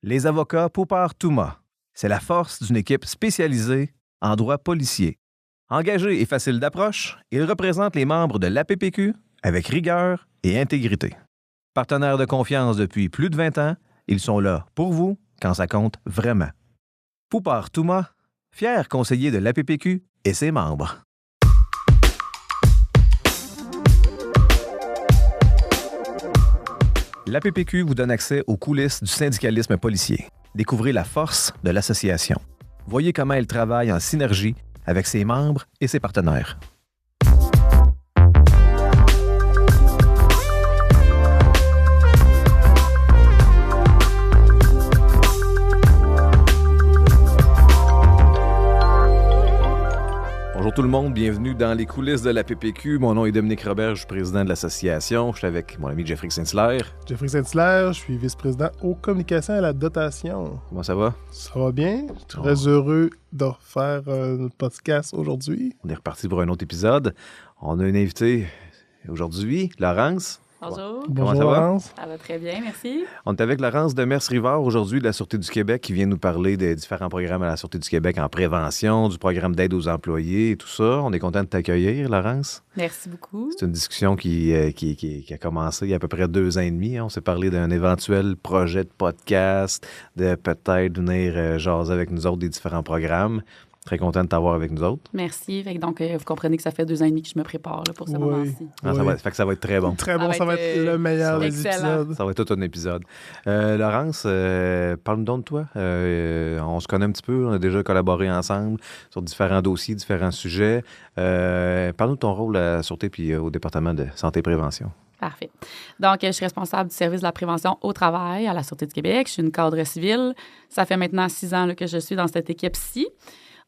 Les avocats Poupart-Touma. C'est la force d'une équipe spécialisée en droit policier. Engagés et faciles d'approche, ils représentent les membres de l'APPQ avec rigueur et intégrité. Partenaires de confiance depuis plus de 20 ans, ils sont là pour vous quand ça compte vraiment. Poupart-Touma, fier conseiller de l'APPQ et ses membres. L'APPQ vous donne accès aux coulisses du syndicalisme policier. Découvrez la force de l'association. Voyez comment elle travaille en synergie avec ses membres et ses partenaires. Bonjour tout le monde, bienvenue dans les coulisses de la PPQ. Mon nom est Dominique Robert, je suis président de l'association. Je suis avec mon ami Jeffrey Saint-Hilaire. Jeffrey Saint-Hilaire, je suis vice-président aux communications et à la dotation. Comment ça va? Ça va bien. Je suis très heureux de refaire notre podcast aujourd'hui. On est reparti pour un autre épisode. On a une invitée aujourd'hui, Laurence. Bonjour. Comment ça va? Laurence. Ça va très bien, merci. On est avec Laurence Demers-Rivard aujourd'hui de la Sûreté du Québec qui vient nous parler des différents programmes à la Sûreté du Québec en prévention, du programme d'aide aux employés et tout ça. On est content de t'accueillir, Laurence. Merci beaucoup. C'est une discussion qui a commencé il y a à peu près 2 ans et demi. On s'est parlé d'un éventuel projet de podcast, de peut-être venir jaser avec nous autres des différents programmes. Très content de t'avoir avec nous autres. Merci. Donc, vous comprenez que ça fait 2 ans et demi que je me prépare là, pour ce moment-ci. Ah, ça va être très bon. Très bon, ça va être le meilleur des épisodes. Ça va être tout un épisode. Laurence, parle-nous donc de toi. On se connaît un petit peu, on a déjà collaboré ensemble sur différents dossiers, différents sujets. Parle-nous de ton rôle à la Sûreté puis au département de santé et prévention. Parfait. Donc, je suis responsable du service de la prévention au travail à la Sûreté du Québec. Je suis une cadre civile. Ça fait maintenant 6 ans là, que je suis dans cette équipe-ci.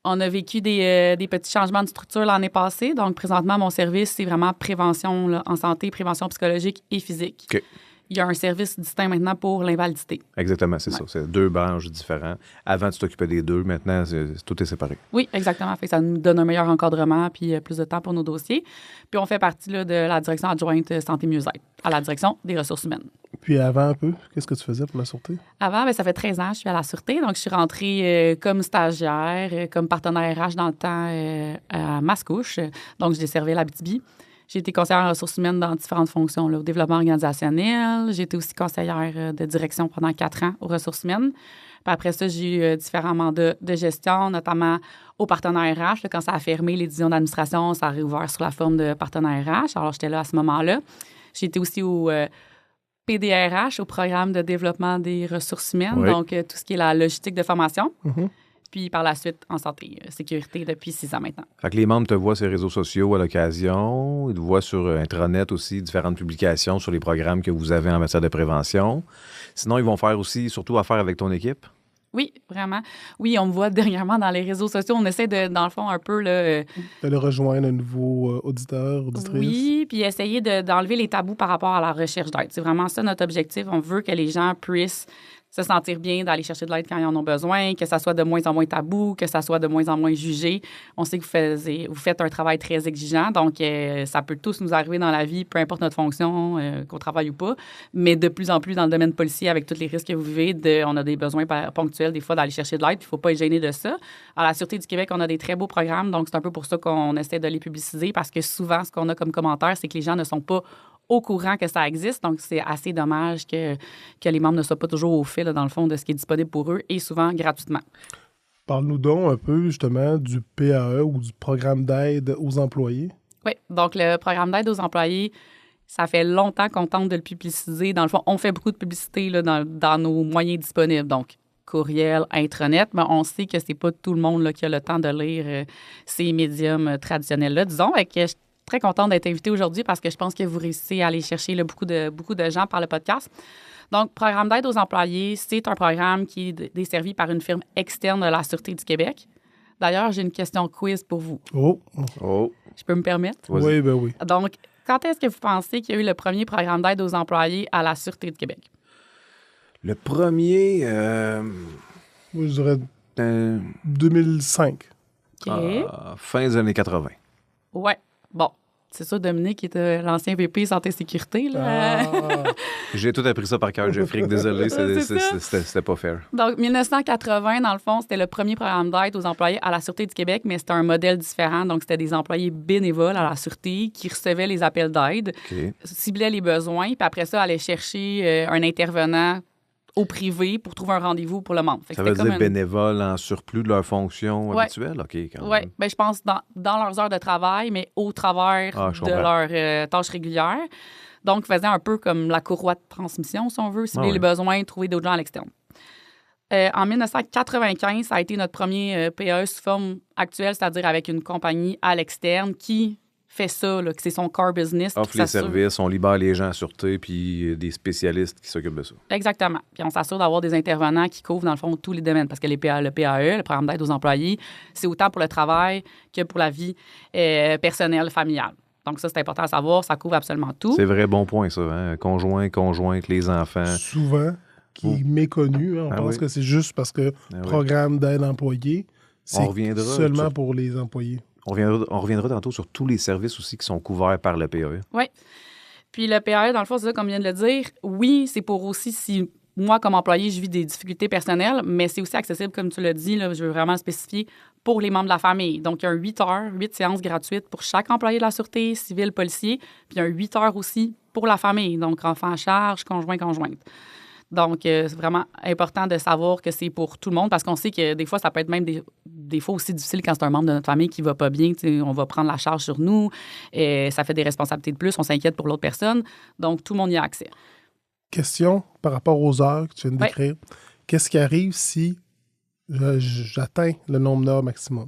On a vécu des petits changements de structure l'année passée. Donc, présentement, mon service, c'est vraiment prévention là, en santé, prévention psychologique et physique. OK. Il y a un service distinct maintenant pour l'invalidité. Exactement, c'est ça. C'est 2 branches différents. Avant, tu t'occupais des 2. Maintenant, tout est séparé. Oui, exactement. Fait que ça nous donne un meilleur encadrement puis plus de temps pour nos dossiers. Puis on fait partie là, de la direction adjointe santé mieux-être à la direction des ressources humaines. Puis avant un peu, qu'est-ce que tu faisais pour la Sûreté? Avant, ça fait 13 ans que je suis à la Sûreté. Donc, je suis rentrée comme stagiaire, comme partenaire RH dans le temps à Mascouche. Donc, je desservais l'Abitibi. J'ai été conseillère en ressources humaines dans différentes fonctions, là, au développement organisationnel. J'ai été aussi conseillère de direction pendant 4 ans aux ressources humaines. Puis après ça, j'ai eu différents mandats de gestion, notamment au partenaire RH. Là, quand ça a fermé, les divisions d'administration, ça a réouvert sous la forme de partenaire RH. Alors, j'étais là à ce moment-là. J'ai été aussi au PDRH, au programme de développement des ressources humaines, oui. Donc tout ce qui est la logistique de formation. Mm-hmm. Puis par la suite, en santé, sécurité, depuis 6 ans maintenant. Fait que les membres te voient sur les réseaux sociaux à l'occasion. Ils te voient sur Intranet aussi, différentes publications sur les programmes que vous avez en matière de prévention. Sinon, ils vont faire aussi, surtout affaire avec ton équipe. Oui, vraiment. Oui, on me voit dernièrement dans les réseaux sociaux. On essaie de, dans le fond, un peu... Là, de rejoindre un nouveau auditeur, auditrice. Oui, puis essayer d'enlever les tabous par rapport à la recherche d'aide. C'est vraiment ça notre objectif. On veut que les gens puissent se sentir bien d'aller chercher de l'aide quand ils en ont besoin, que ça soit de moins en moins tabou, que ça soit de moins en moins jugé. On sait que vous faites un travail très exigeant, donc ça peut tous nous arriver dans la vie, peu importe notre fonction, qu'on travaille ou pas, mais de plus en plus dans le domaine policier, avec tous les risques que vous vivez, on a des besoins ponctuels, des fois, d'aller chercher de l'aide, il ne faut pas être gêné de ça. À la Sûreté du Québec, on a des très beaux programmes, donc c'est un peu pour ça qu'on essaie de les publiciser, parce que souvent, ce qu'on a comme commentaire, c'est que les gens ne sont pas au courant que ça existe. Donc, c'est assez dommage que les membres ne soient pas toujours au fait, là, dans le fond, de ce qui est disponible pour eux et souvent gratuitement. Parle-nous donc un peu, justement, du PAE ou du programme d'aide aux employés. Oui. Donc, le programme d'aide aux employés, ça fait longtemps qu'on tente de le publiciser. Dans le fond, on fait beaucoup de publicité là, dans nos moyens disponibles. Donc, courriel, intranet, mais on sait que c'est pas tout le monde là, qui a le temps de lire ces médiums traditionnels-là, disons. Et que très contente d'être invitée aujourd'hui parce que je pense que vous réussissez à aller chercher là, beaucoup de gens par le podcast. Donc, programme d'aide aux employés, c'est un programme qui est desservi par une firme externe de la Sûreté du Québec. D'ailleurs, j'ai une question quiz pour vous. Oh! Je peux me permettre? Oui, ben oui. Donc, quand est-ce que vous pensez qu'il y a eu le premier programme d'aide aux employés à la Sûreté du Québec? Le premier... Moi, je dirais 2005. OK. Fin des années 80. Ouais. Bon. C'est ça, Dominique, qui était l'ancien VP Santé-Sécurité. Là. Ah, J'ai tout appris ça par cœur, Jeffrey. Désolé, c'était pas fair. Donc, 1980, dans le fond, c'était le premier programme d'aide aux employés à la Sûreté du Québec, mais c'était un modèle différent. Donc, c'était des employés bénévoles à la Sûreté qui recevaient les appels d'aide, ciblaient les besoins, puis après ça, allaient chercher un intervenant au privé pour trouver un rendez-vous pour le membre. Ça veut dire bénévoles en surplus de leur fonction habituelle? OK, quand même. Oui, bien, je pense dans leurs heures de travail, mais au travers de leurs tâches régulières. Donc, ils faisaient un peu comme la courroie de transmission, si on veut, cibler les besoins, trouver d'autres gens à l'externe. En 1995, ça a été notre premier PAE sous forme actuelle, c'est-à-dire avec une compagnie à l'externe qui fait ça, là, que c'est son core business. Offre les services, on libère les gens à sûreté, puis des spécialistes qui s'occupent de ça. Exactement. Puis on s'assure d'avoir des intervenants qui couvrent, dans le fond, tous les domaines. Parce que le PAE, le programme d'aide aux employés, c'est autant pour le travail que pour la vie personnelle, familiale. Donc ça, c'est important à savoir. Ça couvre absolument tout. C'est vrai, bon point, ça. Hein? Conjointe, les enfants. Souvent, qui est méconnu. Hein? On pense que c'est juste parce que programme d'aide employé, c'est seulement pour les employés. On reviendra tantôt sur tous les services aussi qui sont couverts par le PAE. Oui. Puis le PAE, dans le fond, c'est ça, comme je viens de le dire. Oui, c'est pour aussi si moi, comme employé, je vis des difficultés personnelles, mais c'est aussi accessible, comme tu l'as dit, là, je veux vraiment spécifier, pour les membres de la famille. Donc, il y a 8 heures, 8 séances gratuites pour chaque employé de la Sûreté, civil, policier. Puis il y a 8 heures aussi pour la famille, donc enfants à charge, conjoint-conjointe. Donc, c'est vraiment important de savoir que c'est pour tout le monde parce qu'on sait que des fois, ça peut être même des fois aussi difficile quand c'est un membre de notre famille qui va pas bien. On va prendre la charge sur nous. Et ça fait des responsabilités de plus. On s'inquiète pour l'autre personne. Donc, tout le monde y a accès. Question par rapport aux heures que tu viens de décrire. Qu'est-ce qui arrive si j'atteins le nombre d'heures maximum?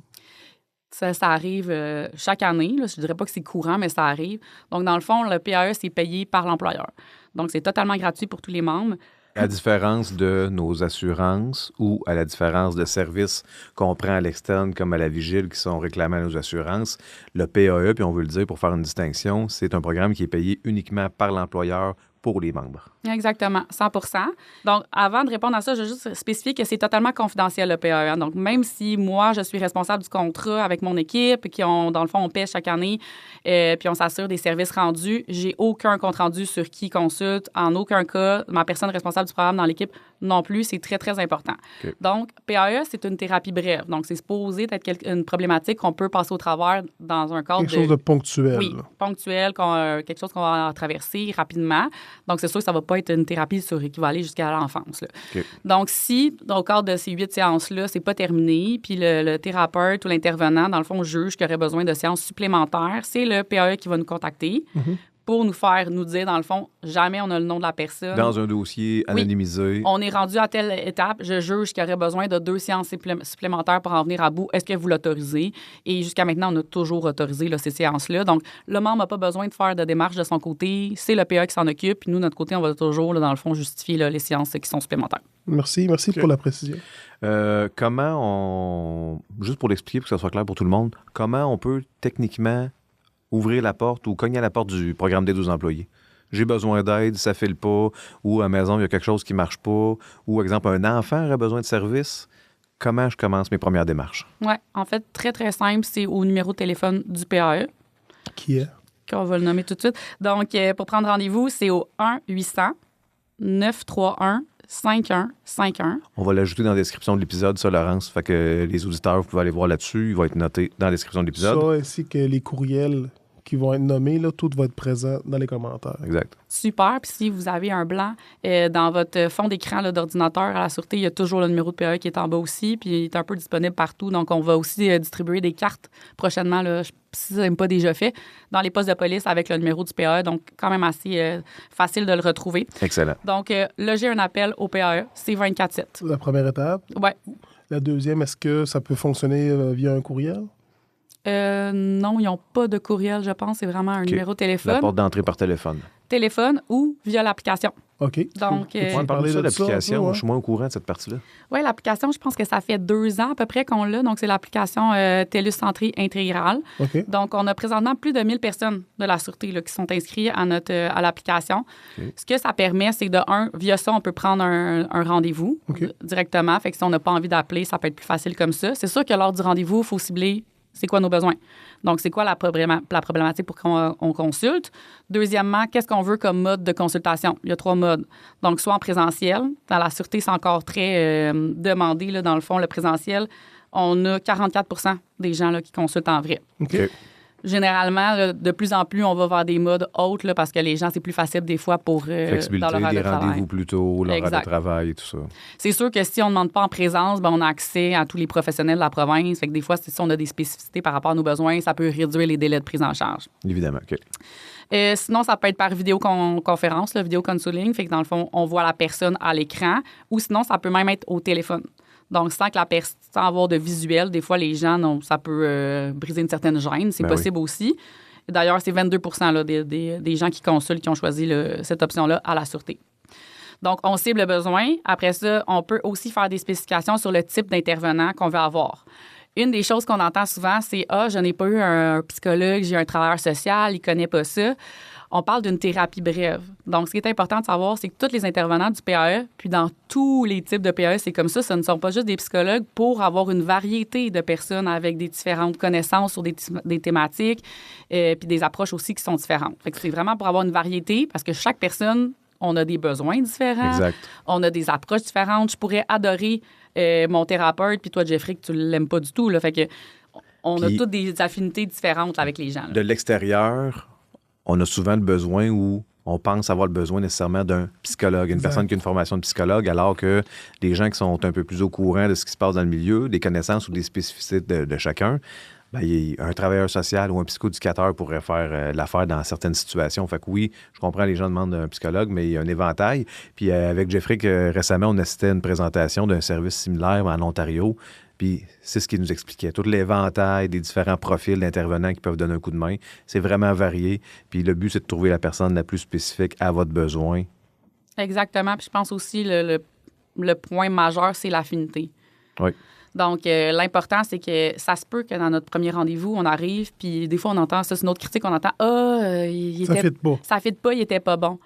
Ça arrive chaque année. Là. Je ne dirais pas que c'est courant, mais ça arrive. Donc, dans le fond, le PAE, c'est payé par l'employeur. Donc, c'est totalement gratuit pour tous les membres. À la différence de nos assurances ou à la différence de services qu'on prend à l'externe comme à la vigile qui sont réclamés à nos assurances, le PAE, puis on veut le dire pour faire une distinction, c'est un programme qui est payé uniquement par l'employeur pour les membres. Exactement, 100%. Donc, avant de répondre à ça, je veux juste spécifier que c'est totalement confidentiel, le PAE. Donc, même si moi, je suis responsable du contrat avec mon équipe, qui ont, dans le fond, on paie chaque année, puis on s'assure des services rendus, j'ai aucun compte rendu sur qui consulte, en aucun cas. Ma personne responsable du programme dans l'équipe non plus, c'est très, très important. Okay. Donc, PAE, c'est une thérapie brève. Donc, c'est supposé être une problématique qu'on peut passer au travers dans un cadre quelque chose de ponctuel. Oui, ponctuel, quelque chose qu'on va traverser rapidement. Donc, c'est sûr que ça ne va pas être une thérapie qui va aller jusqu'à l'enfance. Là. Okay. Donc, si, dans le cadre de ces 8 séances-là, c'est pas terminé, puis le thérapeute ou l'intervenant, dans le fond, juge qu'il aurait besoin de séances supplémentaires, c'est le PAE qui va nous contacter pour nous dire, dans le fond, jamais on a le nom de la personne. Dans un dossier anonymisé. Oui, on est rendu à telle étape, je juge qu'il y aurait besoin de 2 séances supplémentaires pour en venir à bout. Est-ce que vous l'autorisez? Et jusqu'à maintenant, on a toujours autorisé ces séances-là. Donc, le membre n'a pas besoin de faire de démarche de son côté. C'est le PA qui s'en occupe. Puis nous, de notre côté, on va toujours, dans le fond, justifier les séances qui sont supplémentaires. Merci pour la précision. Juste pour l'expliquer, pour que ça soit clair pour tout le monde, comment on peut techniquement ouvrir la porte ou cogner à la porte du programme d'aide aux employés? J'ai besoin d'aide, ça file pas, ou à la maison, il y a quelque chose qui marche pas, ou, exemple, un enfant aurait besoin de service. Comment je commence mes premières démarches? Oui, en fait, très, très simple, c'est au numéro de téléphone du PAE. Qui est? On va le nommer tout de suite. Donc, pour prendre rendez-vous, c'est au 1-800-931-5151. On va l'ajouter dans la description de l'épisode, ça, Laurence. Fait que les auditeurs, vous pouvez aller voir là-dessus. Il va être noté dans la description de l'épisode. Ça, ainsi que les courriels qui vont être nommés, là, tout va être présent dans les commentaires. Exact. Super. Puis si vous avez un blanc dans votre fond d'écran d'ordinateur à la Sûreté, il y a toujours le numéro de PAE qui est en bas aussi, puis il est un peu disponible partout. Donc, on va aussi distribuer des cartes prochainement, là, si ça n'est pas déjà fait, dans les postes de police avec le numéro du PAE. Donc, quand même assez facile de le retrouver. Excellent. Donc, loger un appel au PAE, c'est 24/7. La première étape? Oui. La deuxième, est-ce que ça peut fonctionner via un courriel? Non, ils n'ont pas de courriel, je pense. C'est vraiment un numéro de téléphone. La porte d'entrée par téléphone. Téléphone ou via l'application. OK. Donc, on parler de l'application. Je suis moins au courant de cette partie-là. Oui, l'application, je pense que ça fait 2 ans à peu près qu'on l'a. Donc, c'est l'application TELUS Santé Intégrale. Okay. Donc, on a présentement plus de 1000 personnes de la Sûreté là, qui sont inscrites à l'application. Okay. Ce que ça permet, c'est via ça, on peut prendre un rendez-vous directement. Fait que si on n'a pas envie d'appeler, ça peut être plus facile comme ça. C'est sûr que lors du rendez-vous, il faut cibler c'est quoi nos besoins. Donc, c'est quoi la problématique pour qu'on consulte. Deuxièmement, qu'est-ce qu'on veut comme mode de consultation? Il y a 3 modes. Donc, soit en présentiel. Dans la sûreté, c'est encore très demandé, là, dans le fond, le présentiel. On a 44 des gens là, qui consultent en vrai. OK. Généralement, là, de plus en plus, on va vers des modes hautes là, parce que les gens, c'est plus facile des fois pour flexibilité, dans l'horaire des de travail. rendez-vous plus tôt, l'horaire de travail et tout ça. C'est sûr que si on ne demande pas en présence, ben, on a accès à tous les professionnels de la province. Fait que des fois, si on a des spécificités par rapport à nos besoins, ça peut réduire les délais de prise en charge. Évidemment, OK. Sinon, ça peut être par vidéoconférence, le vidéoconsuling. Fait que dans le fond, on voit la personne à l'écran. Ou sinon, ça peut même être au téléphone. Donc, sans avoir de visuel, des fois, les gens, ça peut briser une certaine gêne. C'est possible aussi. D'ailleurs, c'est 22 là, des gens qui consultent qui ont choisi cette option-là à la sûreté. Donc, on cible le besoin. Après ça, on peut aussi faire des spécifications sur le type d'intervenant qu'on veut avoir. Une des choses qu'on entend souvent, c'est « Ah, je n'ai pas eu un psychologue, j'ai un travailleur social, il ne connaît pas ça ». On parle d'une thérapie brève. Donc, ce qui est important de savoir, c'est que tous les intervenants du PAE, puis dans tous les types de PAE, c'est comme ça, ce ne sont pas juste des psychologues pour avoir une variété de personnes avec des différentes connaissances sur des thématiques, puis des approches aussi qui sont différentes. Fait que c'est vraiment pour avoir une variété, parce que chaque personne, on a des besoins différents, exact. On a des approches différentes. Je pourrais adorer mon thérapeute, puis toi, Jeffrey, que tu ne l'aimes pas du tout. Là, fait que on a toutes des affinités différentes avec les gens. Là. De l'extérieur, on a souvent le besoin ou on pense avoir le besoin nécessairement d'un psychologue, une personne qui a une formation de psychologue, alors que les gens qui sont un peu plus au courant de ce qui se passe dans le milieu, des connaissances ou des spécificités de chacun, bien, un travailleur social ou un psychoéducateur pourrait faire l'affaire dans certaines situations. Fait que oui, je comprends, les gens demandent un psychologue, mais il y a un éventail. Puis avec Jeffrey, récemment, on assistait à une présentation d'un service similaire en Ontario. Puis c'est ce qu'il nous expliquait. Tout l'éventail des différents profils d'intervenants qui peuvent donner un coup de main. C'est vraiment varié. Puis le but, c'est de trouver la personne la plus spécifique à votre besoin. Exactement. Puis je pense aussi le point majeur, c'est l'affinité. Oui. Donc, l'important, c'est que ça se peut que dans notre premier rendez-vous, on arrive, puis des fois, on entend, ça, c'est une autre critique, on entend « Ah, ça fit pas. Ça fit pas, il était pas bon. »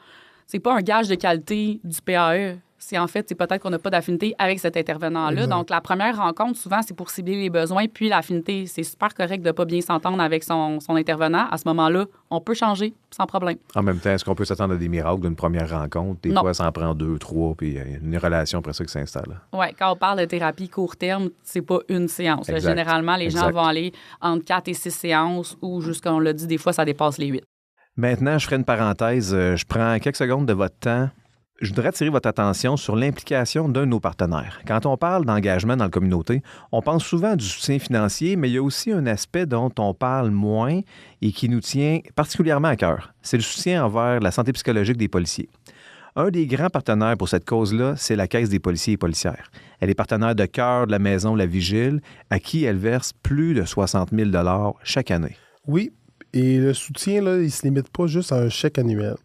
C'est pas un gage de qualité du PAE. C'est peut-être qu'on n'a pas d'affinité avec cet intervenant-là. Exact. Donc, la première rencontre, souvent, c'est pour cibler les besoins, puis l'affinité. C'est super correct de ne pas bien s'entendre avec son intervenant. À ce moment-là, on peut changer sans problème. En même temps, est-ce qu'on peut s'attendre à des miracles d'une première rencontre? Des fois, ça en prend 2, 3, puis il y a une relation après ça qui s'installe. Oui, quand on parle de thérapie court terme, c'est pas une séance. Là, généralement, les gens vont aller entre 4 et 6 séances ou, jusqu'à on l'a dit, des fois, ça dépasse les 8. Maintenant, je ferai une parenthèse. Je prends quelques secondes de votre temps. Je voudrais attirer votre attention sur l'implication d'un de nos partenaires. Quand on parle d'engagement dans la communauté, on pense souvent du soutien financier, mais il y a aussi un aspect dont on parle moins et qui nous tient particulièrement à cœur. C'est le soutien envers la santé psychologique des policiers. Un des grands partenaires pour cette cause-là, c'est la Caisse des policiers et policières. Elle est partenaire de cœur de la Maison La Vigile, à qui elle verse plus de 60 000 $ chaque année. Oui, et le soutien, là, il ne se limite pas juste à un chèque annuel.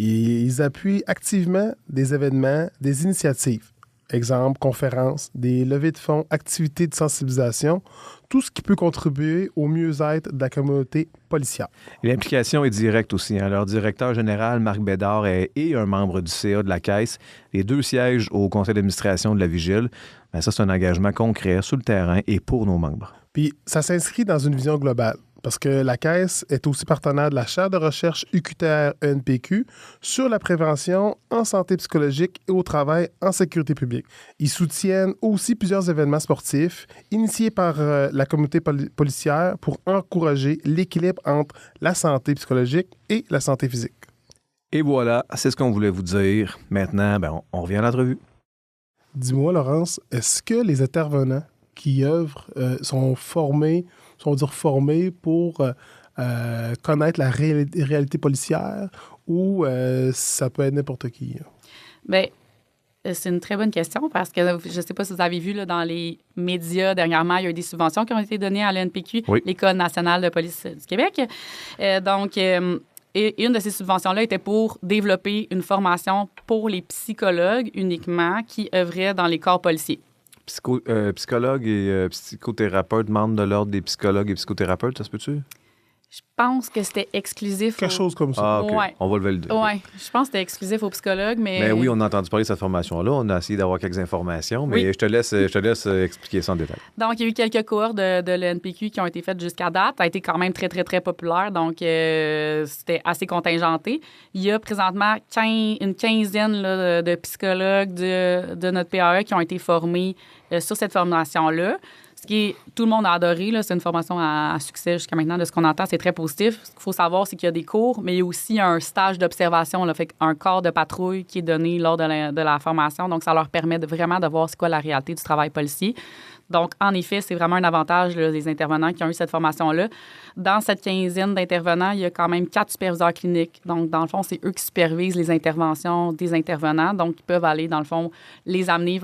Ils appuient activement des événements, des initiatives. Exemple, conférences, des levées de fonds, activités de sensibilisation, tout ce qui peut contribuer au mieux-être de la communauté policière. L'implication est directe aussi. Leur directeur général, Marc Bédard, est un membre du CA de la Caisse. Les 2 sièges au conseil d'administration de la Vigile. Bien, ça, c'est un engagement concret sur le terrain et pour nos membres. Puis, ça s'inscrit dans une vision globale. Parce que la Caisse est aussi partenaire de la chaire de recherche UQTR-ENPQ sur la prévention en santé psychologique et au travail en sécurité publique. Ils soutiennent aussi plusieurs événements sportifs initiés par la communauté policière pour encourager l'équilibre entre la santé psychologique et la santé physique. Et voilà, c'est ce qu'on voulait vous dire. Maintenant, on revient à l'entrevue. Dis-moi, Laurence, est-ce que les intervenants qui œuvrent sont formés pour connaître la réalité policière ou ça peut être n'importe qui? Bien, c'est une très bonne question parce que je ne sais pas si vous avez vu là, dans les médias dernièrement, il y a eu des subventions qui ont été données à l'ENPQ, l'École nationale de police du Québec. Et une de ces subventions-là était pour développer une formation pour les psychologues uniquement qui œuvraient dans les corps policiers. Psychologue et psychothérapeute, membre de l'ordre des psychologues et psychothérapeutes, ça se peut-tu? Je pense que c'était exclusif. Quelque chose comme ça. Ah, OK. Ouais. On va lever le doigt. Oui, je pense que c'était exclusif aux psychologues, mais... Mais oui, on a entendu parler de cette formation-là. On a essayé d'avoir quelques informations, mais Oui. je te laisse expliquer ça en détail. Donc, il y a eu quelques cohortes de l'NPQ qui ont été faites jusqu'à date. Ça a été quand même très, très, très populaire. Donc, c'était assez contingenté. Il y a présentement une quinzaine là, de psychologues de notre PAE qui ont été formés sur cette formation-là. Ce qui est, tout le monde a adoré, là, c'est une formation à succès jusqu'à maintenant. De ce qu'on entend, c'est très positif. Ce qu'il faut savoir, c'est qu'il y a des cours, mais il y a aussi un stage d'observation, là, fait un corps de patrouille qui est donné lors de la formation. Donc, ça leur permet vraiment de voir c'est quoi la réalité du travail policier. Donc, en effet, c'est vraiment un avantage là, des intervenants qui ont eu cette formation-là. Dans cette quinzaine d'intervenants, il y a quand même 4 superviseurs cliniques. Donc, dans le fond, c'est eux qui supervisent les interventions des intervenants. Donc, ils peuvent aller, dans le fond, les amener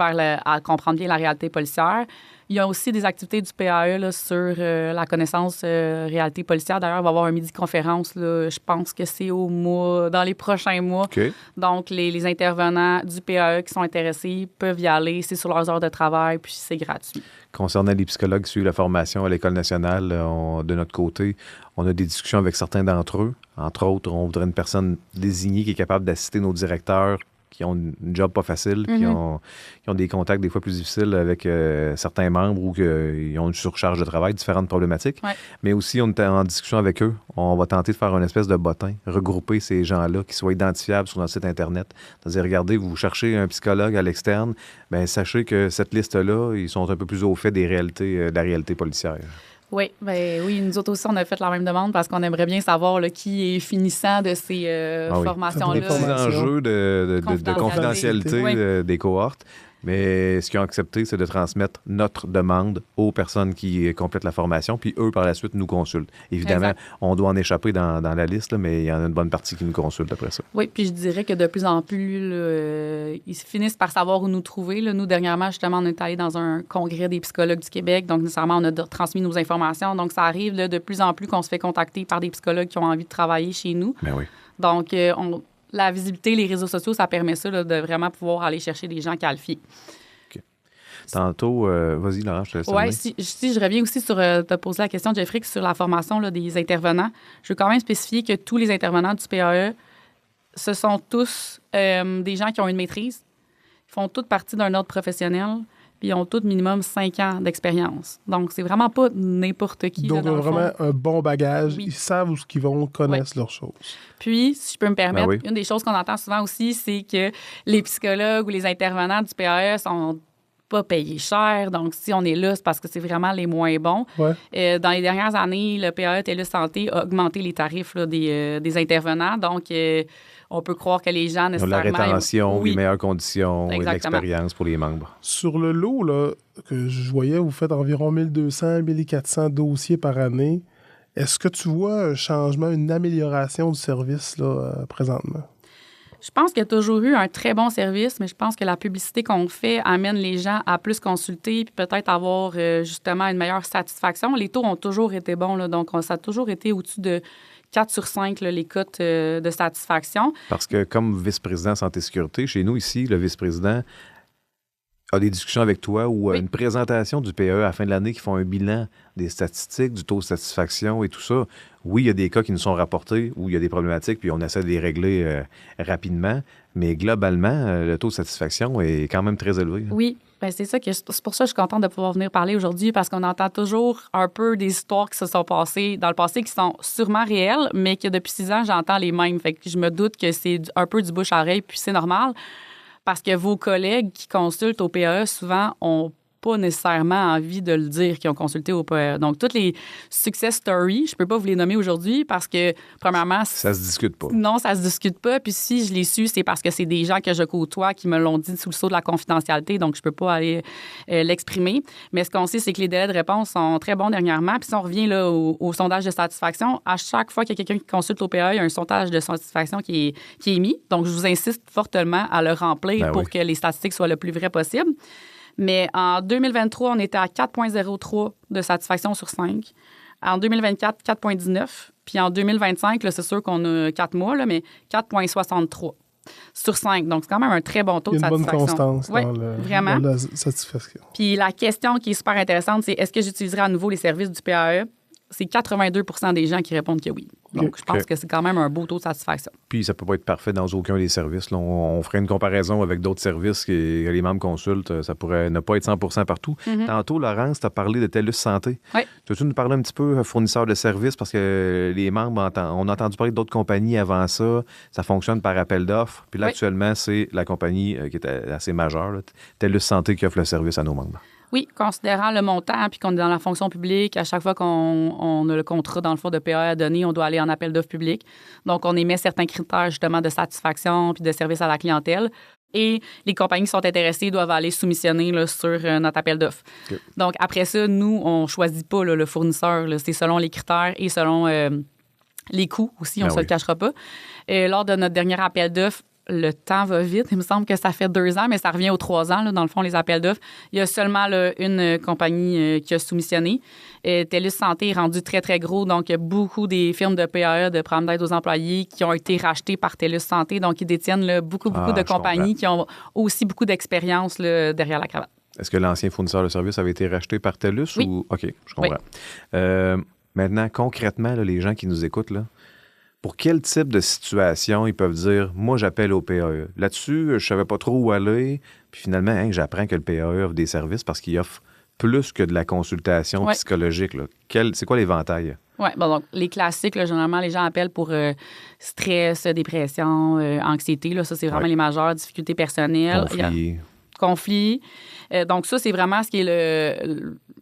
à comprendre bien la réalité policière. Il y a aussi des activités du PAE là, sur la connaissance réalité policière. D'ailleurs, il va y avoir un midi-conférence, là, je pense que c'est dans les prochains mois. OK. Donc, les intervenants du PAE qui sont intéressés peuvent y aller. C'est sur leurs heures de travail, puis c'est gratuit. Concernant les psychologues qui suivent la formation à l'École nationale, de notre côté, on a des discussions avec certains d'entre eux. Entre autres, on voudrait une personne désignée qui est capable d'assister nos directeurs qui ont une job pas facile, qui ont des contacts des fois plus difficiles avec certains membres ou qui ont une surcharge de travail, différentes problématiques. Ouais. Mais aussi, on est en discussion avec eux. On va tenter de faire une espèce de bottin, regrouper ces gens-là qui soient identifiables sur notre site Internet. C'est-à-dire, regardez, vous cherchez un psychologue à l'externe, bien, sachez que cette liste-là, ils sont un peu plus au fait des réalités, de la réalité policière. Oui, oui, nous autres aussi, on a fait la même demande parce qu'on aimerait bien savoir là, qui est finissant de ces formations-là. Il y a des enjeux de confidentialité Oui. des cohortes, mais ce qu'ils ont accepté, c'est de transmettre notre demande aux personnes qui complètent la formation, puis eux, par la suite, nous consultent. Évidemment, Exact. on doit en échapper dans la liste, là, mais il y en a une bonne partie qui nous consulte après ça. Oui, puis je dirais que de plus en plus, là, ils finissent par savoir où nous trouver. Là. Nous, dernièrement, justement, on est allé dans un congrès des psychologues du Québec, donc nécessairement, on a transmis nos informations. Donc, ça arrive là, de plus en plus qu'on se fait contacter par des psychologues qui ont envie de travailler chez nous. Ben oui. Donc, la visibilité, les réseaux sociaux, ça permet ça, là, de vraiment pouvoir aller chercher des gens qualifiés. OK. Tantôt, vas-y, Laurent, je te laisse Oui, si je reviens aussi sur, te poser la question, Jeffrey, sur la formation là, des intervenants, je veux quand même spécifier que tous les intervenants du PAE, ce sont tous des gens qui ont une maîtrise, ils font toutes partie d'un ordre professionnel, puis ils ont tous minimum 5 ans d'expérience. Donc, c'est vraiment pas n'importe qui. Donc, là, dans le vraiment fond. un bon bagage. Oui. Ils savent où ils vont, connaissent leurs choses. Puis, si je peux me permettre, Ben oui. une des choses qu'on entend souvent aussi, c'est que les psychologues ou les intervenants du PAE sont pas payés cher. Donc, si on est là, c'est parce que c'est vraiment les moins bons. Ouais. Dans les dernières années, le PAE TELUS Santé a augmenté les tarifs là, des intervenants. Donc, on peut croire que les gens, Ils ont de la nécessairement... rétention, Oui. des meilleures conditions et de Exactement. l'expérience pour les membres. Sur le lot, là, que je voyais, vous faites environ 1200, 1400 dossiers par année. Est-ce que tu vois un changement, une amélioration du service là, présentement? Je pense qu'il y a toujours eu un très bon service, mais je pense que la publicité qu'on fait amène les gens à plus consulter puis peut-être avoir justement une meilleure satisfaction. Les taux ont toujours été bons, là, donc ça a toujours été au-dessus de 4 sur 5, là, les cotes de satisfaction. Parce que comme vice-président santé-sécurité, chez nous ici, le vice-président a des discussions avec toi ou Oui. une présentation du PAE à la fin de l'année qui font un bilan des statistiques, du taux de satisfaction et tout ça. Oui, il y a des cas qui nous sont rapportés où il y a des problématiques puis on essaie de les régler rapidement, mais globalement, le taux de satisfaction est quand même très élevé. Là. Oui, bien, c'est pour ça que je suis contente de pouvoir venir parler aujourd'hui parce qu'on entend toujours un peu des histoires qui se sont passées dans le passé qui sont sûrement réelles, mais que depuis 6 ans, j'entends les mêmes. Fait que je me doute que c'est un peu du bouche à oreille, puis c'est normal. Parce que vos collègues qui consultent au PAE, souvent, ont pas nécessairement envie de le dire qu'ils ont consulté au PAE. Donc, toutes les success stories, je peux pas vous les nommer aujourd'hui parce que, premièrement... Ça se discute pas. Non, ça se discute pas. Puis si je l'ai su, c'est parce que c'est des gens que je côtoie qui me l'ont dit sous le sceau de la confidentialité, donc je peux pas aller l'exprimer. Mais ce qu'on sait, c'est que les délais de réponse sont très bons dernièrement. Puis si on revient là, au sondage de satisfaction, à chaque fois qu'il y a quelqu'un qui consulte au PAE, il y a un sondage de satisfaction qui est mis. Donc, je vous insiste fortement à le remplir pour que les statistiques soient le plus vraies possible. Mais en 2023, on était à 4,03 de satisfaction sur 5. En 2024, 4,19. Puis en 2025, là, c'est sûr qu'on a 4 mois, là, mais 4,63 sur 5. Donc, c'est quand même un très bon taux de satisfaction. Il y a une bonne constance vraiment. dans la satisfaction. Puis la question qui est super intéressante, c'est est-ce que j'utiliserai à nouveau les services du PAE? c'est 82 des gens qui répondent que oui. Donc, je pense que c'est quand même un beau taux de satisfaction. Puis, ça ne peut pas être parfait dans aucun des services. Là, on ferait une comparaison avec d'autres services que les membres consultent. Ça pourrait ne pas être 100% partout. Tantôt, Laurence, tu as parlé de TELUS Santé. Oui. Peux-tu nous parler un petit peu fournisseur de services? Parce que les membres, on a entendu parler d'autres compagnies avant ça. Ça fonctionne par appel d'offres. Puis là, actuellement, c'est la compagnie qui est assez majeure, là, TELUS Santé, qui offre le service à nos membres. Oui, considérant le montant, puis qu'on est dans la fonction publique, à chaque fois qu'on a le contrat, dans le fond, de PA à donner, on doit aller en appel d'offres public. Donc, on émet certains critères, justement, de satisfaction puis de service à la clientèle. Et les compagnies qui sont intéressées doivent aller soumissionner là, sur notre appel d'offres. Okay. Donc, après ça, nous, on ne choisit pas là, le fournisseur. Là. C'est selon les critères et selon les coûts aussi, on ne se le cachera pas. Lors de notre dernier appel d'offres, le temps va vite. Il me semble que ça fait 2 ans, mais ça revient aux 3 ans, là, dans le fond, les appels d'offres. Il y a seulement là, une compagnie qui a soumissionné. TELUS Santé est rendu très, très gros. Donc, il y a beaucoup des firmes de PAE, de programmes d'aide aux employés, qui ont été rachetés par TELUS Santé. Donc, ils détiennent là, beaucoup de compagnies qui ont aussi beaucoup d'expérience là, derrière la cravate. Est-ce que l'ancien fournisseur de services avait été racheté par TELUS? Oui. Ou... OK, je comprends. Oui. Maintenant, concrètement, là, les gens qui nous écoutent, là, pour quel type de situation ils peuvent dire « Moi, j'appelle au PAE ». Là-dessus, je ne savais pas trop où aller. Puis finalement, j'apprends que le PAE offre des services parce qu'il offre plus que de la consultation psychologique. Là. C'est quoi l'éventail? Oui, bon, donc les classiques, là, généralement, les gens appellent pour stress, dépression, anxiété. Là, ça, c'est vraiment les majeures difficultés personnelles. Conflit. Donc, ça, c'est vraiment ce qui est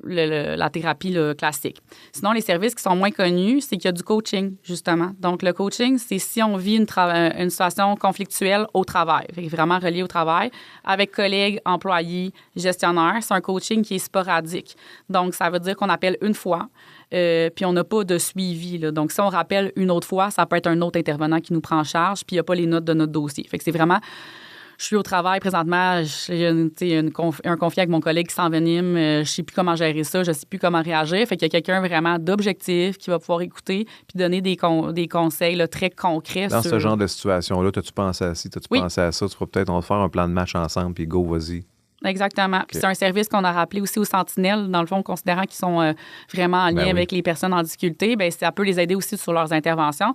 la thérapie là, classique. Sinon, les services qui sont moins connus, c'est qu'il y a du coaching, justement. Donc, le coaching, c'est si on vit une situation conflictuelle au travail, vraiment reliée au travail, avec collègues, employés, gestionnaires. C'est un coaching qui est sporadique. Donc, ça veut dire qu'on appelle une fois, puis on n'a pas de suivi. Là. Donc, si on rappelle une autre fois, ça peut être un autre intervenant qui nous prend en charge, puis il n'y a pas les notes de notre dossier. Fait que c'est vraiment... Je suis au travail présentement, j'ai un conflit avec mon collègue qui s'envenime, je ne sais plus comment gérer ça, je ne sais plus comment réagir. Fait qu'il y a quelqu'un vraiment d'objectif qui va pouvoir écouter puis donner des conseils là, très concrets. Dans ce genre de situation-là, as-tu pensé à ci, as-tu pensé à ça? Tu vas peut-être on va faire un plan de match ensemble puis go, vas-y. Exactement. Okay. C'est un service qu'on a rappelé aussi aux sentinelles, dans le fond, considérant qu'ils sont vraiment en lien avec les personnes en difficulté. Bien, ça peut les aider aussi sur leurs interventions.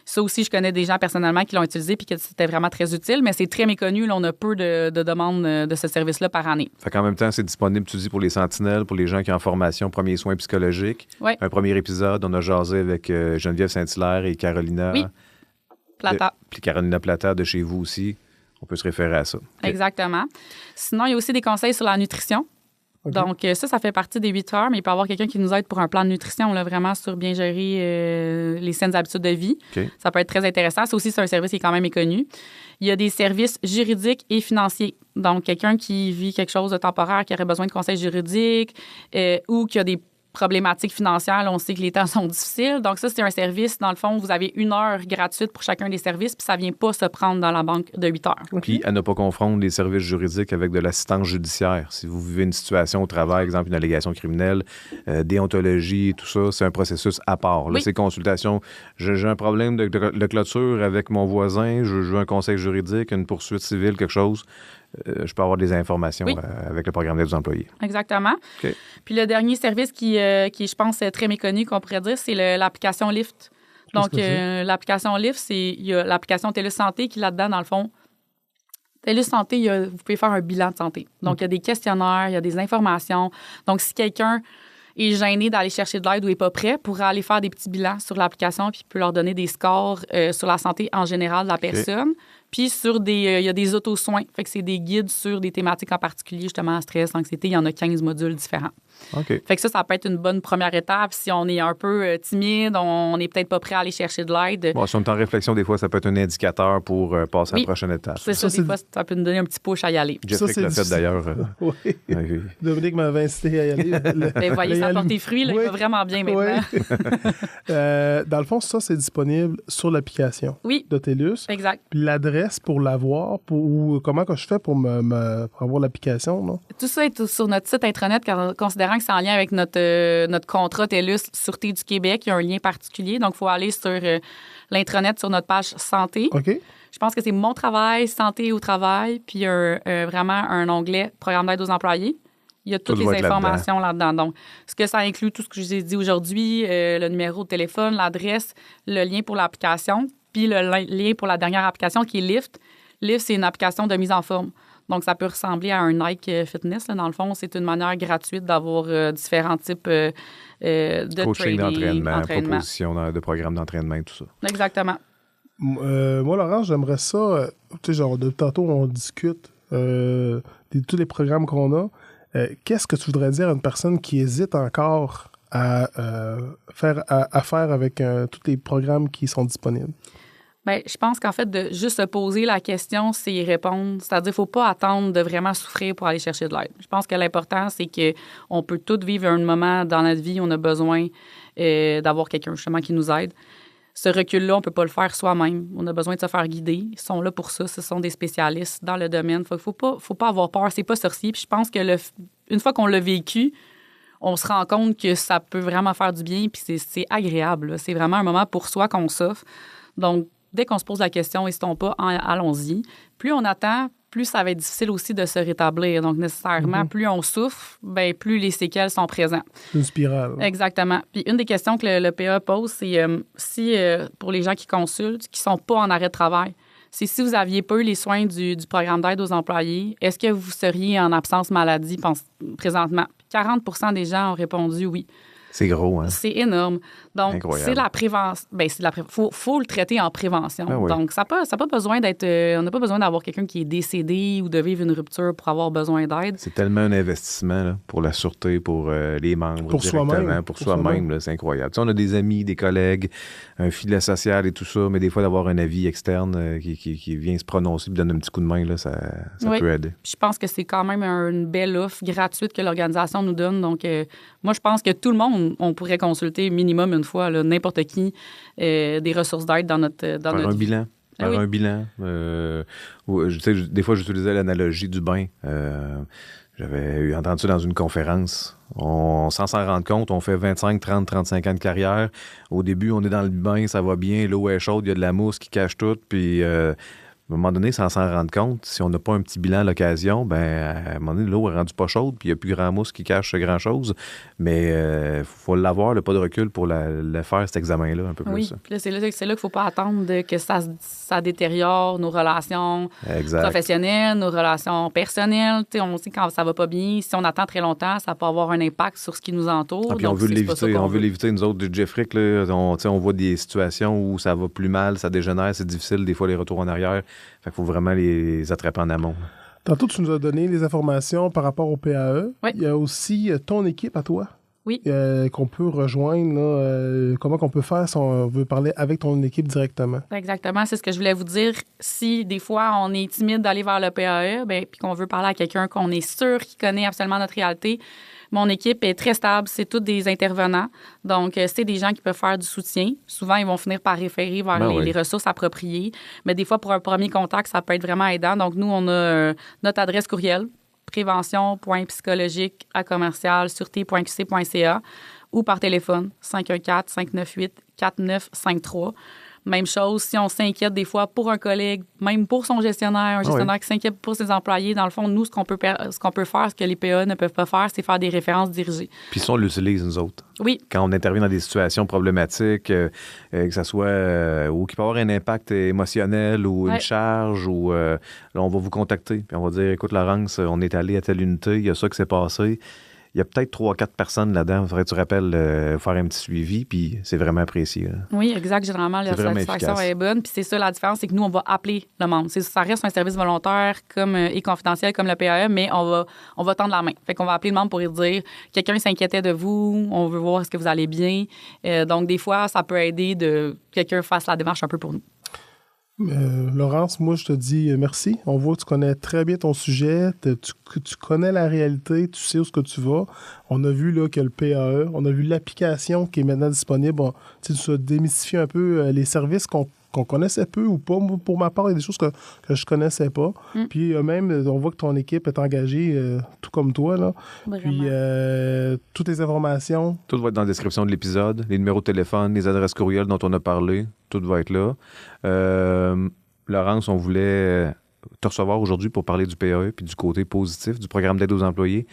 Ça aussi, je connais des gens personnellement qui l'ont utilisé puis que c'était vraiment très utile, mais c'est très méconnu. Là, on a peu de demandes de ce service-là par année. Fait qu'en même temps, c'est disponible, tu dis, pour les sentinelles, pour les gens qui ont en formation premiers soins psychologiques. Oui. Un premier épisode, on a jasé avec Geneviève Saint-Hilaire et Carolina. Oui. Plata. Puis Carolina Plata de chez vous aussi. On peut se référer à ça. Okay. Exactement. Sinon, il y a aussi des conseils sur la nutrition. Okay. Donc, ça fait partie des 8 heures, mais il peut y avoir quelqu'un qui nous aide pour un plan de nutrition, là, vraiment sur bien gérer les saines habitudes de vie. Okay. Ça peut être très intéressant. Ça aussi, c'est un service qui est quand même méconnu. Il y a des services juridiques et financiers. Donc, quelqu'un qui vit quelque chose de temporaire, qui aurait besoin de conseils juridiques ou qui a des problématiques financières. Là, on sait que les temps sont difficiles. Donc, ça, c'est un service. Dans le fond, vous avez 1 heure gratuite pour chacun des services, puis ça ne vient pas se prendre dans la banque de 8 heures. Puis, à ne pas confondre les services juridiques avec de l'assistance judiciaire. Si vous vivez une situation au travail, exemple une allégation criminelle, déontologie, tout ça, c'est un processus à part. Là, c'est consultation. J'ai un problème de clôture avec mon voisin, je veux un conseil juridique, une poursuite civile, quelque chose. Je peux avoir des informations avec le programme d'aide aux employés. Exactement. Okay. Puis le dernier service qui je pense, très méconnu, qu'on pourrait dire, c'est l'application Lyft. Donc, l'application Lyft, il y a l'application TELUS Santé qui, là-dedans, dans le fond, TELUS Santé, vous pouvez faire un bilan de santé. Donc, il y a des questionnaires, il y a des informations. Donc, si quelqu'un est gêné d'aller chercher de l'aide ou n'est pas prêt, pourra aller faire des petits bilans sur l'application puis peut leur donner des scores sur la santé en général de la personne. Puis il y a des auto-soins. Fait que c'est des guides sur des thématiques en particulier, justement, stress, anxiété. Il y en a 15 modules différents. Okay. Fait que ça peut être une bonne première étape. Si on est un peu timide, on n'est peut-être pas prêt à aller chercher de l'aide. Bon, si on est en réflexion, des fois, ça peut être un indicateur pour passer à la prochaine étape. C'est ça, des fois, ça peut nous donner un petit push à y aller. Jeffrey l'a fait, d'ailleurs. Oui. Dominique m'avait incité à y aller. Vous voyez, ça porte des fruits. Là, il va vraiment bien maintenant. Dans le fond, ça, c'est disponible sur l'application de TELUS. Exact. Puis l'adresse pour l'avoir, ou comment que je fais pour avoir l'application, non? Tout ça est sur notre site Intranet, considérant que c'est en lien avec notre contrat TELUS Sûreté du Québec. Il y a un lien particulier. Donc, il faut aller sur l'intranet sur notre page santé. OK. Je pense que c'est Mon travail, santé au travail, puis vraiment un onglet Programme d'aide aux employés. Il y a toutes Tout doit les être informations là-dedans. Donc, ce que ça inclut, tout ce que je vous ai dit aujourd'hui, le numéro de téléphone, l'adresse, le lien pour l'application, puis le lien pour la dernière application qui est Lyft. Lyft, c'est une application de mise en forme. Donc, ça peut ressembler à un Nike Fitness. Là. Dans le fond, c'est une manière gratuite d'avoir différents types de Coaching training, d'entraînement, proposition de programme d'entraînement, tout ça. Exactement. Moi, Laurent, j'aimerais ça. Tu sais, genre, de tantôt, on discute de tous les programmes qu'on a. Qu'est-ce que tu voudrais dire à une personne qui hésite encore à faire affaire avec tous les programmes qui sont disponibles? Bien, je pense qu'en fait, de juste se poser la question, c'est y répondre. C'est-à-dire qu'il ne faut pas attendre de vraiment souffrir pour aller chercher de l'aide. Je pense que l'important, c'est qu'on peut tous vivre un moment dans notre vie où on a besoin d'avoir quelqu'un justement qui nous aide. Ce recul-là, on ne peut pas le faire soi-même. On a besoin de se faire guider. Ils sont là pour ça. Ce sont des spécialistes dans le domaine. Il ne faut pas avoir peur. C'est pas sorcier. Puis je pense que une fois qu'on l'a vécu, on se rend compte que ça peut vraiment faire du bien. Puis c'est agréable. Là. C'est vraiment un moment pour soi qu'on s'offre. Donc, dès qu'on se pose la question, n'hésitons pas, allons-y. Plus on attend, plus ça va être difficile aussi de se rétablir. Donc, nécessairement, plus on souffre, bien, plus les séquelles sont présentes. Une spirale. Exactement. Puis une des questions que le PA pose, c'est si, pour les gens qui consultent, qui ne sont pas en arrêt de travail, c'est si vous n'aviez pas eu les soins du programme d'aide aux employés, est-ce que vous seriez en absence maladie présentement? 40 des gens ont répondu oui. C'est gros, hein? C'est énorme. Donc, incroyable. c'est la prévention. Bien, faut le traiter en prévention. Ah oui. Donc, ça n'a pas besoin d'être... on n'a pas besoin d'avoir quelqu'un qui est décédé ou de vivre une rupture pour avoir besoin d'aide. C'est tellement un investissement là, pour la sûreté, pour les membres pour directement, soi-même. pour soi-même. Là, c'est incroyable. Tu sais, on a des amis, des collègues, un filet social et tout ça, mais des fois, d'avoir un avis externe qui vient se prononcer et donne un petit coup de main, là, ça Oui. peut aider. Puis je pense que c'est quand même une belle offre gratuite que l'organisation nous donne. Donc, moi, je pense que tout le monde, on pourrait consulter minimum une fois, là, n'importe qui, des ressources d'aide dans notre Faire un vie. bilan. Ah oui. Un bilan. Tu sais, des fois, j'utilisais l'analogie du bain. J'avais entendu ça dans une conférence. Sans s'en rendre compte, on fait 25, 30, 35 ans de carrière. Au début, on est dans le bain, ça va bien, l'eau est chaude, il y a de la mousse qui cache tout, puis... à un moment donné, sans s'en rendre compte, si on n'a pas un petit bilan à l'occasion, ben à un moment donné, l'eau est rendue pas chaude, puis il n'y a plus grand mousse qui cache grand-chose. Mais il faut l'avoir, pas de recul pour le faire, cet examen-là, un peu Oui, plus. puis là, c'est là qu'il ne faut pas attendre que ça détériore nos relations professionnelles, nos relations personnelles. T'sais, on sait quand ça va pas bien, si on attend très longtemps, ça peut avoir un impact sur ce qui nous entoure. Ah, puis on veut l'éviter, nous autres, du Jeffrick, là, on voit des situations où ça va plus mal, ça dégénère, c'est difficile, des fois, les retours en arrière. Fait qu'il faut vraiment les attraper en amont. Tantôt, tu nous as donné les informations par rapport au PAE. Oui. Il y a aussi ton équipe à toi. Oui. Qu'on peut rejoindre. Là, comment qu'on peut faire si on veut parler avec ton équipe directement? Exactement, c'est ce que je voulais vous dire. Si des fois, on est timide d'aller vers le PAE, puis qu'on veut parler à quelqu'un qu'on est sûr qui connaît absolument notre réalité, mon équipe est très stable. C'est tous des intervenants. Donc, c'est des gens qui peuvent faire du soutien. Souvent, ils vont finir par référer vers les ressources appropriées. Mais des fois, pour un premier contact, ça peut être vraiment aidant. Donc, nous, on a notre adresse courriel, prévention.psychologique@sûreté.qc.ca ou par téléphone, 514-598-4953. Même chose, si on s'inquiète des fois pour un collègue, même pour son gestionnaire, un gestionnaire qui s'inquiète pour ses employés, dans le fond, nous, ce qu'on peut faire, ce que les PA ne peuvent pas faire, c'est faire des références dirigées. Puis ça, on l'utilise, nous autres. Oui. Quand on intervient dans des situations problématiques, que ça soit ou qui peut avoir un impact émotionnel ou une charge, ou là, on va vous contacter. Puis on va dire, écoute, Laurence, on est allé à telle unité, il y a ça qui s'est passé. Il y a peut-être 3-4 personnes là-dedans. Il faudrait que tu rappelles faire un petit suivi, puis c'est vraiment apprécié. Là. Oui, exact. Généralement, la satisfaction est bonne. Puis c'est ça la différence, c'est que nous, on va appeler le membre. Ça reste un service volontaire et confidentiel comme le PAE, mais on va tendre la main. Fait qu'on va appeler le membre pour lui dire quelqu'un s'inquiétait de vous, on veut voir est-ce que vous allez bien. Donc, des fois, ça peut aider de quelqu'un fasse la démarche un peu pour nous. Laurence, moi, je te dis merci. On voit que tu connais très bien ton sujet, tu connais la réalité, tu sais où ce que tu vas. On a vu là, que le PAE, on a vu l'application qui est maintenant disponible. Tu as démystifié un peu les services qu'on connaissait peu ou pas. Pour ma part, il y a des choses que je connaissais pas. Puis même, on voit que ton équipe est engagée, tout comme toi. Là. Puis toutes les informations. Tout va être dans la description de l'épisode. Les numéros de téléphone, les adresses courriel dont on a parlé, tout va être là. Laurence, on voulait te recevoir aujourd'hui pour parler du PAE puis du côté positif du programme d'aide aux employés.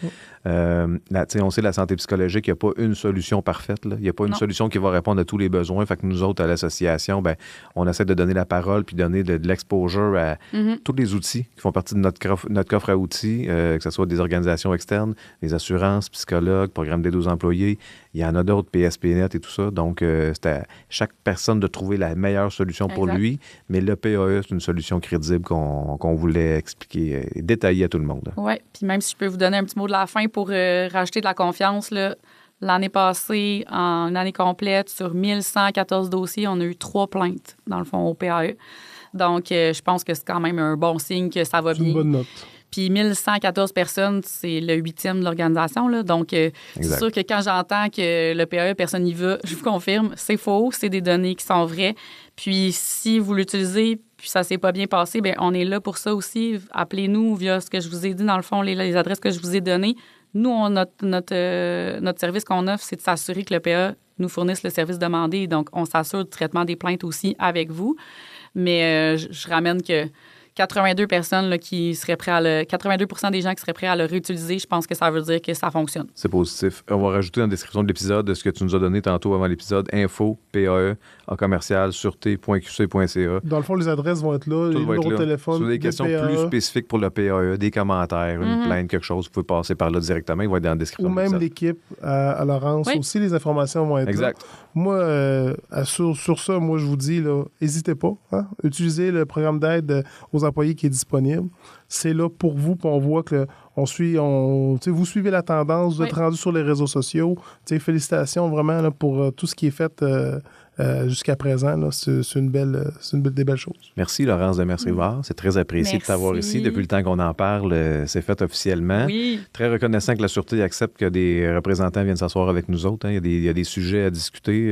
On sait, la santé psychologique, il n'y a pas une solution parfaite. Il n'y a pas une solution qui va répondre à tous les besoins. Fait que nous autres, à l'association, on essaie de donner la parole puis donner de l'exposure à tous les outils qui font partie de notre coffre à outils, que ce soit des organisations externes, les assurances, psychologues, programme d'aide aux employés. Il y en a d'autres, PSPNet et tout ça. Donc, c'est à chaque personne de trouver la meilleure solution pour lui. Mais le PAE, c'est une solution crédible qu'on voulait expliquer et détailler à tout le monde. Oui, puis même si je peux vous donner un petit mot de la fin pour rajouter de la confiance, là, l'année passée, en une année complète, sur 1114 dossiers, on a eu 3 plaintes, dans le fond, au PAE. Donc, je pense que c'est quand même un bon signe que ça va bien. C'est une bonne note. Puis 1114 personnes, c'est le 8e de l'organisation. Là. Donc, c'est sûr que quand j'entends que le PAE, personne n'y va, je vous confirme, c'est faux, c'est des données qui sont vraies. Puis si vous l'utilisez, puis ça s'est pas bien passé, bien, on est là pour ça aussi. Appelez-nous via ce que je vous ai dit, dans le fond, les adresses que je vous ai données. Nous, notre service qu'on offre, c'est de s'assurer que le PAE nous fournisse le service demandé. Donc, on s'assure du traitement des plaintes aussi avec vous. Mais je ramène que 82 personnes là, qui seraient prêts 82% des gens qui seraient prêts à le réutiliser, je pense que ça veut dire que ça fonctionne. C'est positif. On va rajouter dans la description de l'épisode ce que tu nous as donné tantôt avant l'épisode, info, PAE, @sûreté.qc.ca. Dans le fond, les adresses vont être là, les numéros de téléphone. Si vous avez des questions plus spécifiques pour le PAE, des commentaires, une plainte, quelque chose, vous pouvez passer par là directement, il va être dans la description. Ou même l'équipe à Laurence aussi, les informations vont être là. Moi, sur ça, moi, je vous dis, n'hésitez pas. Utilisez le programme d'aide aux employés qui est disponible. C'est là pour vous, puis on voit que vous suivez la tendance, vous êtes rendu sur les réseaux sociaux. Félicitations vraiment là, pour tout ce qui est fait jusqu'à présent. Là, c'est des belles choses. Merci, Laurence Demers-Rivard. C'est très apprécié de t'avoir ici. Depuis le temps qu'on en parle, c'est fait officiellement. Oui. Très reconnaissant que la Sûreté accepte que des représentants viennent s'asseoir avec nous autres. Il y a des sujets à discuter.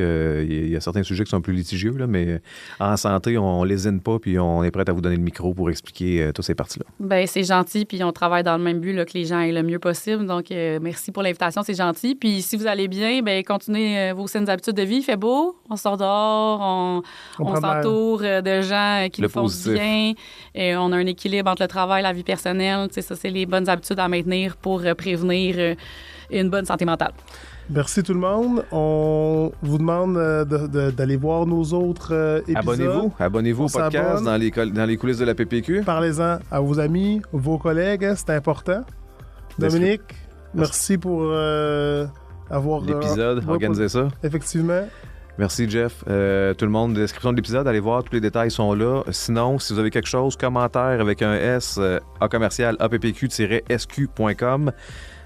Il y a certains sujets qui sont plus litigieux, là, mais en santé, on lésine pas, puis on est prêt à vous donner le micro pour expliquer toutes ces parties-là. Bien, c'est gentil, puis on travaille dans le même but, là, que les gens aient le mieux possible. Donc, merci pour l'invitation, c'est gentil. Puis si vous allez bien, bien, continuez vos saines habitudes de vie. Il fait beau, on sort dehors, on s'entoure de gens qui nous font du bien. Et on a un équilibre entre le travail et la vie personnelle. Tu sais, ça, c'est les bonnes habitudes à maintenir pour prévenir une bonne santé mentale. Merci tout le monde. On vous demande d'aller voir nos autres épisodes. Abonnez-vous au podcast dans les coulisses de la PPQ. Parlez-en à vos amis, vos collègues, c'est important. Dominique, merci pour avoir... L'épisode, organisé ça. Effectivement. Merci, Jeff. Tout le monde, description de l'épisode, allez voir, tous les détails sont là. Sinon, si vous avez quelque chose, commentaire avec un S, appq-sq.com.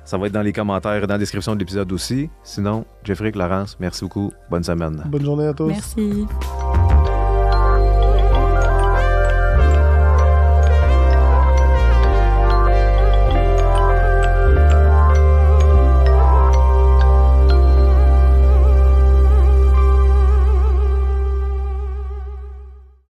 Ça va être dans les commentaires et dans la description de l'épisode aussi. Sinon, Jeffrey, Laurence, merci beaucoup. Bonne semaine. Bonne journée à tous. Merci.